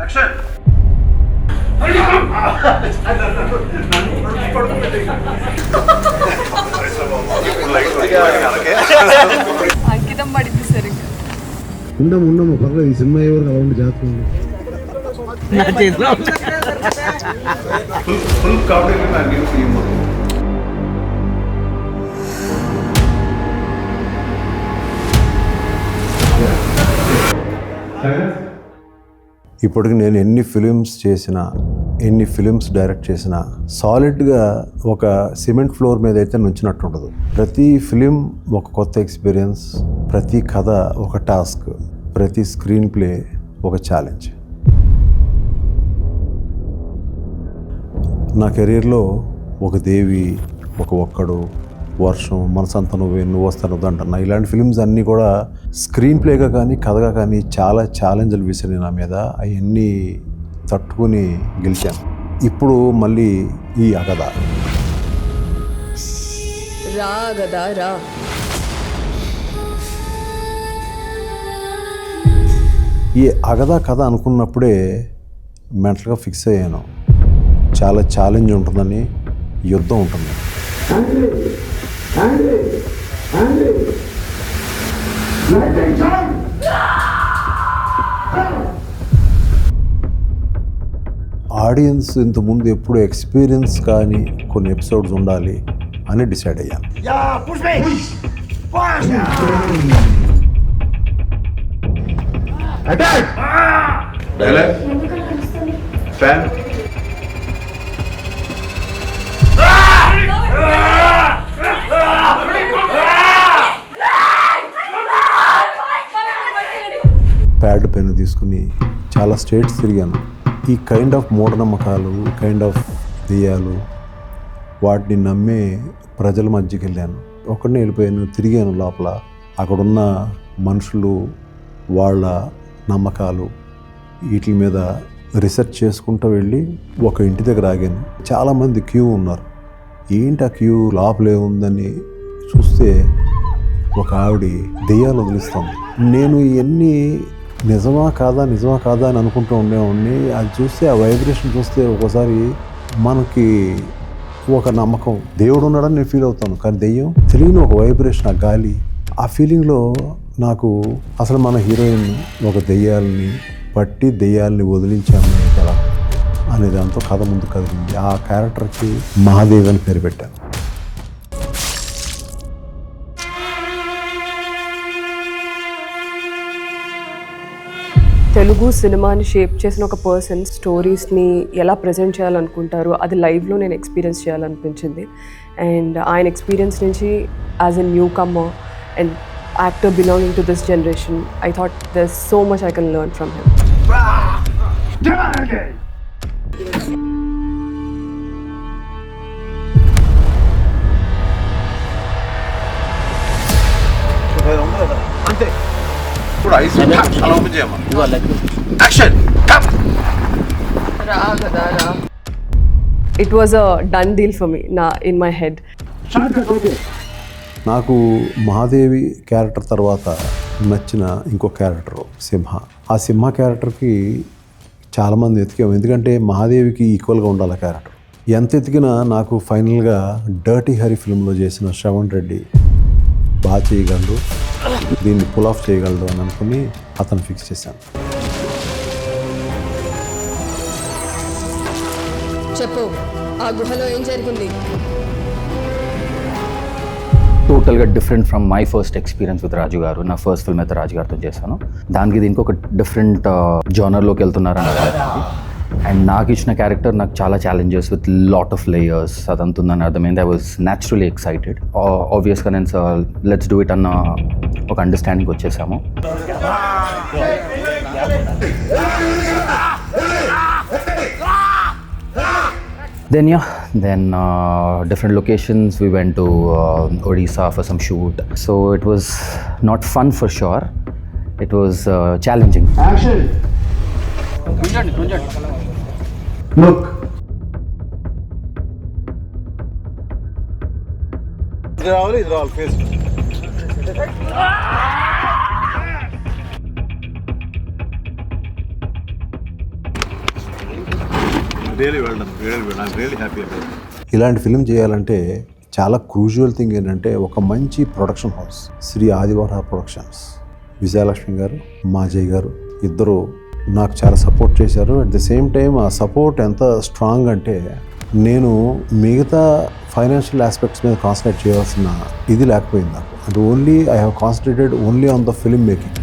Action. అంకితం పడింది సరే. ఉండము పర్లేదు. ఈ సినిమా ఎవరు అలా ఉండి జాతకం ఫుల్ కామెడీ నాకు ఫిలిం. ఇప్పటికి నేను ఎన్ని ఫిలిమ్స్ చేసినా, ఎన్ని ఫిలిమ్స్ డైరెక్ట్ చేసినా సాలిడ్గా ఒక సిమెంట్ ఫ్లోర్ మీద అయితే నుంచినట్టు ఉండదు. ప్రతి ఫిలిం ఒక కొత్త ఎక్స్పీరియన్స్, ప్రతి కథ ఒక టాస్క్, ప్రతి స్క్రీన్ ప్లే ఒక ఛాలెంజ్. నా కెరీర్లో ఒక దేవి, ఒక ఒక్కడు, వర్షం, మనసంత నువ్వు వస్తాను అంటున్నా, ఇలాంటి ఫిలిమ్స్ అన్నీ కూడా స్క్రీన్ ప్లేగా కానీ కథగా కానీ చాలా ఛాలెంజ్లు విసిరి నా మీద అవన్నీ తట్టుకుని గెలిచాను. ఇప్పుడు మళ్ళీ ఈ అగద రా ఈ అగద కథ అనుకున్నప్పుడే మెంటల్గా ఫిక్స్ అయ్యాను. చాలా ఛాలెంజ్ ఉంటుందని, యుద్ధం ఉంటుంది. ఆడియన్స్ ఇంతకుముందు ఎప్పుడు ఎక్స్పీరియన్స్ కానీ కొన్ని ఎపిసోడ్స్ ఉండాలి అని డిసైడ్ అయ్యాను. ఫ్యాన్ ప్యాడ్ పెన్ తీసుకుని చాలా స్టేట్స్ తిరిగాను. ఈ కైండ్ ఆఫ్ మూఢనమ్మకాలు, కైండ్ ఆఫ్ దెయ్యాలు, వాటిని నమ్మే ప్రజల మధ్యకి వెళ్ళాను. ఒక్కడినే వెళ్ళిపోయాను, తిరిగాను లోపల. అక్కడున్న మనుషులు, వాళ్ళ నమ్మకాలు, వీటి మీద రీసెర్చ్ చేసుకుంటూ వెళ్ళి ఒక ఇంటి దగ్గర ఆగాను. చాలామంది క్యూ ఉన్నారు. ఏంటి ఆ క్యూ, లోపలే ఉందని చూస్తే ఒక ఆవిడ దెయ్యాలు వదిలిస్తుంది. నేను ఇవన్నీ నిజమా కాదా అని అనుకుంటూ ఉండేవాడిని. అది చూస్తే, ఆ వైబ్రేషన్ చూస్తే ఒకసారి మనకి ఒక నమ్మకం, దేవుడు ఉన్నాడని నేను ఫీల్ అవుతాను. కానీ దెయ్యం తెలియని ఒక వైబ్రేషన్, ఆ గాలి, ఆ ఫీలింగ్లో నాకు అసలు మన హీరోయిన్ ఒక దెయ్యాలని పట్టి దెయ్యాలని వదిలించాము కదా అనే దాంతో కథ ముందు కదిలింది. ఆ క్యారెక్టర్కి మహాదేవ్ అని పేరు పెట్టాను. తెలుగు సినిమాని షేప్ చేసిన ఒక పర్సన్ స్టోరీస్ని ఎలా ప్రజెంట్ చేయాలనుకుంటారో అది లైవ్లో నేను ఎక్స్పీరియన్స్ చేయాలనిపించింది. అండ్ ఆయన ఎక్స్పీరియన్స్ నుంచి as a new comer and actor belonging to this generation, I thought there is so much I can learn from him. అంతే. ఇప్పుడు ఐస్ అలా ఓపెన్ చేయమ్మా. Action. It was a done deal for me in my head. నాకు మహాదేవి character తర్వాత నచ్చిన ఇంకో character సింహ. ఆ సింహ క్యారెక్టర్కి చాలామంది ఎతికాము, ఎందుకంటే మహాదేవికి ఈక్వల్గా ఉండాలి క్యారెక్టర్. ఎంత ఎతికినా నాకు ఫైనల్గా డర్టీ హరి ఫిల్మ్లో చేసిన శ్రవణ్ రెడ్డి బాగా చేయగలడు, దీన్ని పుల్ ఆఫ్ చేయగలడు అని అనుకుని అతను ఫిక్స్ చేశాను. చెప్పు, ఆ గుహలో ఏం జరిగింది? టోటల్గా different from my first experience with Raju garu. నా ఫస్ట్ ఫిల్మ్ అయితే రాజు గారితో చేశాను. దానికి దీనికి ఒక డిఫరెంట్ జానర్లోకి వెళ్తున్నారని అర్థమైంది. అండ్ నాకు ఇచ్చిన క్యారెక్టర్ నాకు చాలా challenges with lot of layers అదంతుందని అర్థమైంది. I was naturally excited. ఆబ్వియస్గా నేను లెట్స్ డూ ఇట్ అన్న ఒక అండర్స్టాండింగ్ వచ్చేసాము. Then different locations. We went to Odisha for some shoot. So it was not fun for sure. It was challenging. Action. Look. They're all face. Really well done, I'm really happy about it. ఇలాంటి film చేయాలంటే చాలా crucial thing ఏంటంటే ఒక మంచి production house, Shri Adivaraha productions, Vijayalakshmi garu, Majay garu ఇద్దరు నాకు చాలా support చేశారు. అట్ ది సేమ్ టైం ఆ సపోర్ట్ ఎంత స్ట్రాంగ్ అంటే నేను మిగతా ఫైనాన్షియల్ ఆస్పెక్ట్స్ మీద కాన్సన్ట్రేట్ చేయాల్సిన ఇది లేకపోయింది నాకు. And only I have concentrated only on the film making.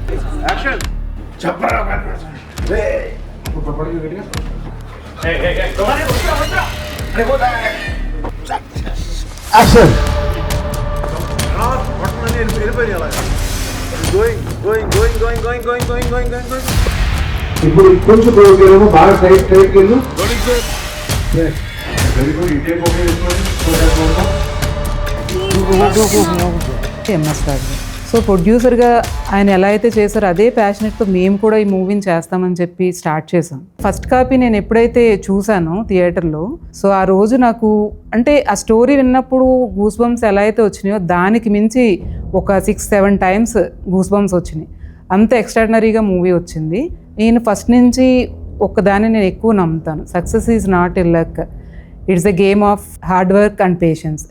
ఇప్పుడు కొంచెం బాగా టైట్ వెళ్ళు. ఎంఎస్ రాజు. సో ప్రొడ్యూసర్గా ఆయన ఎలా అయితే చేశారో అదే ప్యాషనెట్తో మేము కూడా ఈ మూవీని చేస్తామని చెప్పి స్టార్ట్ చేసాం. ఫస్ట్ కాపీ నేను ఎప్పుడైతే చూసానో థియేటర్లో, సో ఆ రోజు నాకు అంటే ఆ స్టోరీ విన్నప్పుడు గూస్ బంప్స్ ఎలా అయితే వచ్చినాయో దానికి మించి ఒక 6-7 టైమ్స్ గూస్ బంప్స్ వచ్చినాయి. అంత ఎక్స్ట్రాడినరీగా మూవీ వచ్చింది. నేను ఫస్ట్ నుంచి ఒక్కదాన్ని నేను ఎక్కువ నమ్ముతాను, success is not a luck, it's a game of hard work and patience.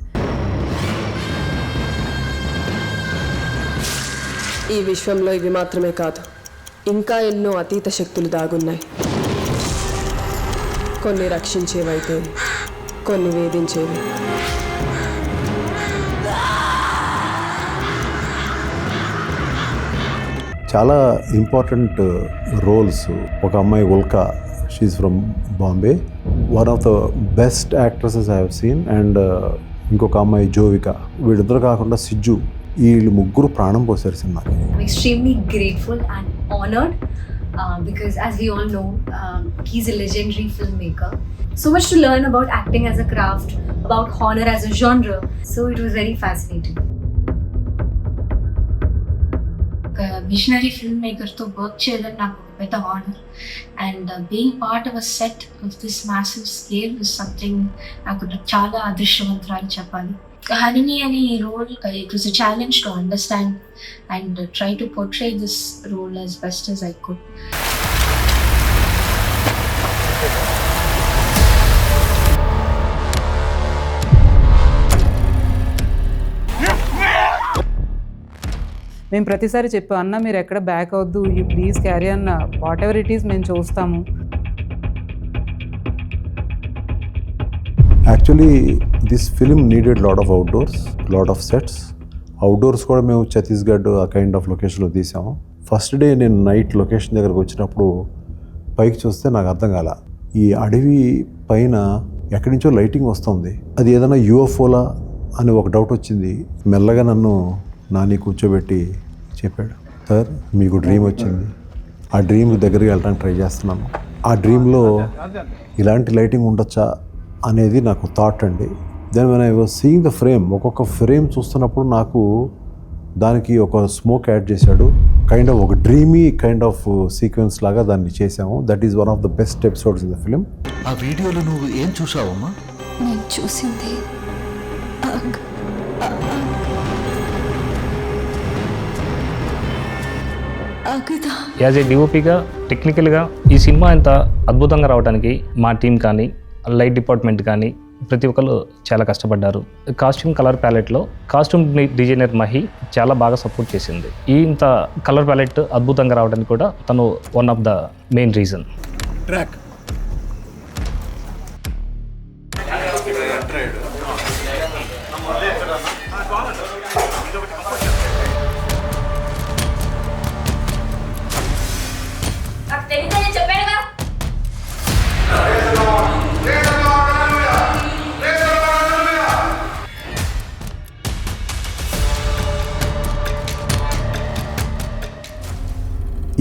ఈ విశ్వంలో ఇవి మాత్రమే కాదు, ఇంకా ఎన్నో అతీత శక్తులు దాగున్నాయి. కొన్ని రక్షించేవైతే కొన్ని వేధించేవి. చాలా ఇంపార్టెంట్ రోల్స్. ఒక అమ్మాయి Ulka, she from Bombay, one of the best actresses I have seen. And ఇంకొక అమ్మాయి జోవిక, వీళ్ళిద్దరు కాకుండా సిజ్జు, వీళ్ళు ముగ్గురు ప్రాణం పోసారు సినిమాకి. I'm extremely grateful and honored because as we all know, he's a legendary filmmaker. So much to learn about acting as a craft, about horror as a genre. So it was very fascinating. Visionary filmmaker to work cheyadam naku పెద్ద honour, and being part of a set of this massive scale is something నాకు చాలా అదృష్టవంతురాలు చెప్పాలి. Harini ani role, it was a challenge to understand and try to portray this role as best as I could. మేము ప్రతిసారి చెప్పాం, అన్న మీరు ఎక్కడ బ్యాక్ అవద్దు, యూ ప్లీజ్ క్యారీ అన్న, వాట్ ఎవర్ ఇట్ ఈస్ మేము చూస్తాము. Actually this film needed lot of outdoors, lot of sets. Outdoors కూడా మేము ఛత్తీస్గఢ్ ఆ కైండ్ ఆఫ్ లొకేషన్లో తీసాము. ఫస్ట్ డే నేను నైట్ లొకేషన్ దగ్గరకు వచ్చినప్పుడు పైకి చూస్తే నాకు అర్థం కాల, ఈ అడవి పైన ఎక్కడి నుంచో లైటింగ్ వస్తుంది, అది ఏదైనా యూఎఫ్ఓలా అని ఒక డౌట్ వచ్చింది. మెల్లగా నన్ను నాని కూర్చోబెట్టి చెప్పాడు, సార్ మీకు డ్రీమ్ వచ్చింది, ఆ డ్రీమ్ దగ్గరికి వెళ్ళడానికి ట్రై చేస్తున్నాను, ఆ డ్రీమ్లో ఇలాంటి లైటింగ్ ఉండొచ్చా అనేది నాకు థాట్ అండి. Then when I was seeing the frame, ఒక్కొక్క ఫ్రేమ్ చూస్తున్నప్పుడు నాకు దానికి ఒక స్మోక్ యాడ్ చేశాడు, కైండ్ ఆఫ్ ఒక డ్రీమీ కైండ్ ఆఫ్ సీక్వెన్స్ లాగా దాన్ని చేసాము. That is one of the best episodes in the film. ఆ వీడియోలో నువ్వు ఏం చూసావమ్మా? నేను చూసింది యాజ్ ఏ డిఓపిగా టెక్నికల్గా ఈ సినిమా ఇంత అద్భుతంగా రావడానికి మా టీం కానీ లైట్ డిపార్ట్మెంట్ కానీ ప్రతి ఒక్కరు చాలా కష్టపడ్డారు. కాస్ట్యూమ్ కలర్ ప్యాలెట్లో కాస్ట్యూమ్ డిజైనర్ మహి చాలా బాగా సపోర్ట్ చేసింది. ఈ ఇంత కలర్ ప్యాలెట్ అద్భుతంగా రావడానికి కూడా తను one of the main reason. Track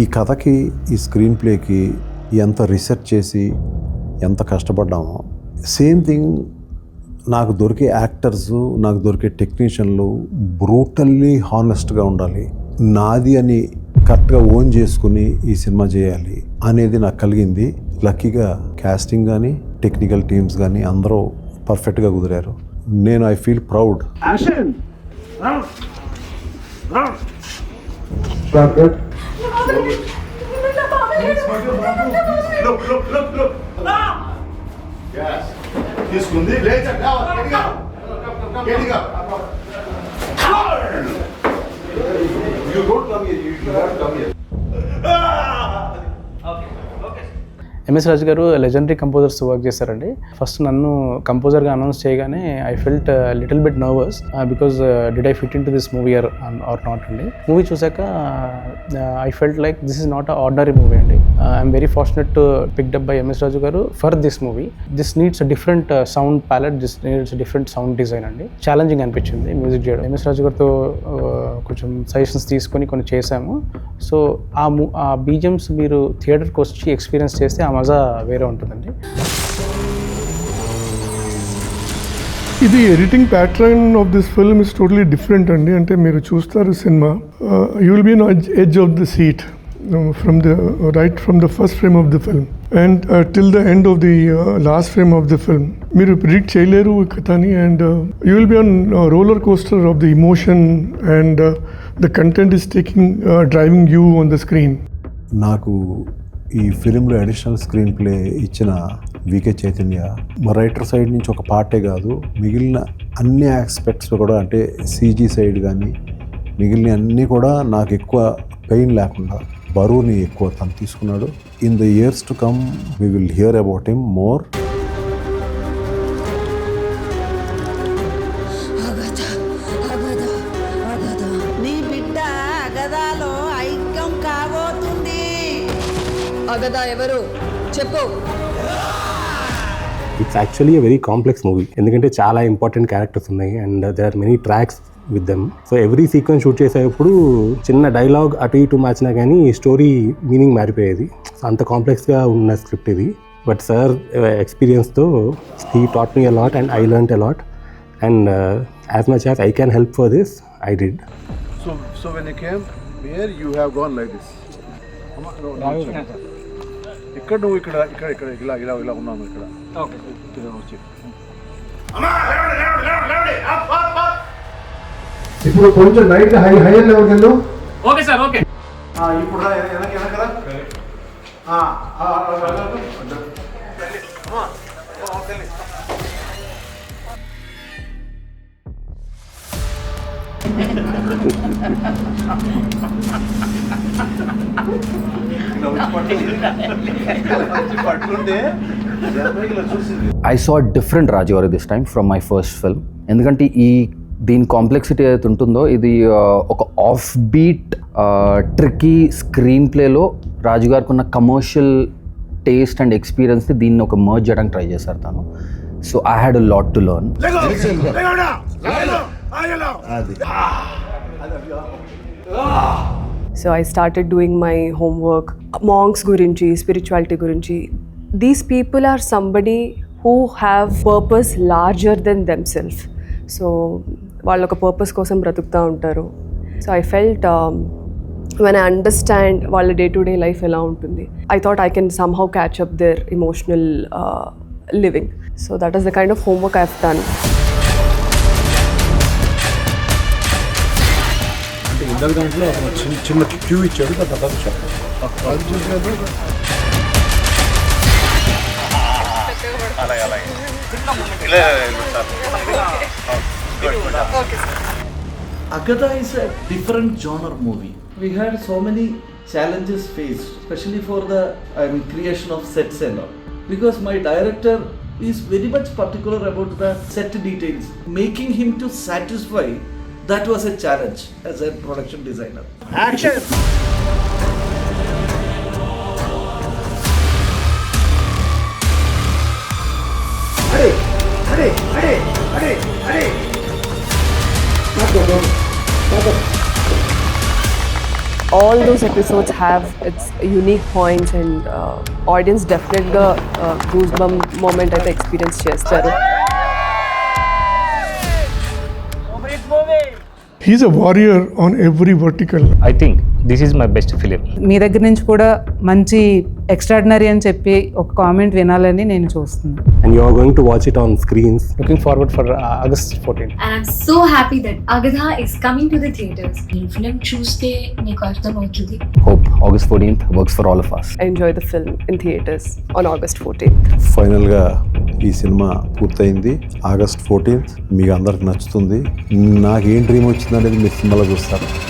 ఈ కథకి, ఈ స్క్రీన్ ప్లేకి ఎంత రీసెర్చ్ చేసి ఎంత కష్టపడ్డామో, సేమ్ థింగ్ నాకు దొరికే యాక్టర్స్, నాకు దొరికే టెక్నీషియన్లు బ్రూటల్లీ హానెస్ట్గా ఉండాలి, నాది అని కరెక్ట్గా ఓన్ చేసుకుని ఈ సినిమా చేయాలి అనేది నాకు కలిగింది. లక్కీగా క్యాస్టింగ్ కానీ టెక్నికల్ టీమ్స్ కానీ అందరూ పర్ఫెక్ట్గా కుదిరారు. నేను ఐ ఫీల్ ప్రౌడ్. తీసుకుంది You don't come here. You have to come here. MS Raju garu legendary composers work చేశారండి. ఫస్ట్ నన్ను కంపోజర్గా అనౌన్స్ చేయగానే I felt little bit nervous because did I fit in to this movie or not అండి. Movie చూసాక I felt like this is not a ordinary movie అండి. I'm very fortunate to picked up by MS Raju garu for this movie. This needs a different sound palette, this needs different sound design అండి. Challenging అనిపించింది music చేయడం. MS రాజు గారితో కొంచెం suggestions తీసుకొని కొన్ని చేశాము. So ఆ బీజిఎమ్స్ మీరు థియేటర్కి వచ్చి ఎక్స్పీరియన్స్ చేస్తే ఆ మజా వేరే ఉంటుందండి. ఇది editing pattern of this film is totally different అండి. అంటే మీరు చూస్తారు cinema, you will be on edge of the seat from the first frame of the film and till the end of the last frame of the film. మీరు predict చేయలేరు ఈ కథని and you will be on roller coaster of the emotion and the content is driving you on the screen. నాకు ఈ ఫిలింలో additional screen play ఇచ్చిన VK Chaitanya మా writer side నుంచి ఒక పార్టే కాదు, మిగిలిన అన్ని ఆస్పెక్ట్స్లో కూడా, అంటే సీజీ సైడ్ కానీ మిగిలిన అన్నీ కూడా నాకు ఎక్కువ పెయిన్ లేకుండా బరువుని ఎక్కువ తను తీసుకున్నాడు. In the years to come we will hear about him more. అగదా ఎవరు చెప్పు. It's actually a very complex movie. ఎందుకంటే చాలా ఇంపార్టెంట్ క్యారెక్టర్స్ ఉన్నాయి and there are many tracks with them. So every sequence shoot చేసేటప్పుడు చిన్న డైలాగ్ అటు ఇటు మార్చినా కానీ స్టోరీ మీనింగ్ మారిపోయేది. అంత కాంప్లెక్స్గా ఉన్న స్క్రిప్ట్ ఇది. బట్ సార్ ఎక్స్పీరియన్స్తో he taught me a lot and I learned a lot and as much as I can help for this I did. So when you came here, you have gone like this. ఇక్కడ నువ్వు ఇక్కడ ఇక్కడ ఇక్కడ ఇలా ఇలా ఇలా ఉన్నాను ఇక్కడ. ఇప్పుడు కొంచెం లైట్ హైయర్ లెవెల్కి వెళ్ళు. Okay sir, okay. ఇప్పుడు వెనకరా. ఐ సా డిఫరెంట్ రాజు గారు this time from my first film. ఎందుకంటే దీని కాంప్లెక్సిటీ ఏదైతే ఉంటుందో ఇది ఒక ఆఫ్ బీట్ ట్రిక్కీ స్క్రీన్ ప్లేలో రాజు గారికి ఉన్న కమర్షియల్ టేస్ట్ అండ్ ఎక్స్పీరియన్స్ని దీన్ని ఒక మర్జ్ చేయడానికి ట్రై చేశారు తను. So I had a lot to learn. So I started doing my homework. Monks gurinchi, spirituality gurinchi. These people are somebody who have purpose larger than themselves. So వాళ్ళు ఒక purpose కోసం బ్రతుకుతూ ఉంటారు. So I felt when I understand వాళ్ళ day to day life ఎలా ఉంటుంది, I thought I can somehow catch up their emotional living. So that is the kind of homework I've done. ఇందాక దాంట్లో చిన్న క్యూ ఇచ్చాడు, తర్వాత Agatha is a different genre movie. We had so many challenges faced, especially for the creation of sets and all. Because my director is very much particular about the set details. Making him to satisfy, that was a challenge as a production designer. Action! All those episodes have its unique points and audience definitely goosebump moment అయితే experience చేస్తారు. He's a warrior on every vertical. I think this is my best film. మీ దగ్గర నుంచి కూడా మంచి extraordinary అని చెప్పి ఒక comment వినాలని నేను చూస్తున్నాను. And you are going to watch it on screens. Looking forward for August 14th. And I'm so happy that Agatha is coming to the theatres. ఈ ఫిల్మ్ చూస్తే మీకు అర్థమవుతుంది. Hope August 14th works for all of us. Enjoy the film in theaters on August 14th. ఫైనల్గా ఈ cinema పూర్తయింది. August 14th మీకు అందరికి నచ్చుతుంది. నాకేం డ్రీమ్ వచ్చిందనేది మీరు సినిమాలో చూస్తారు.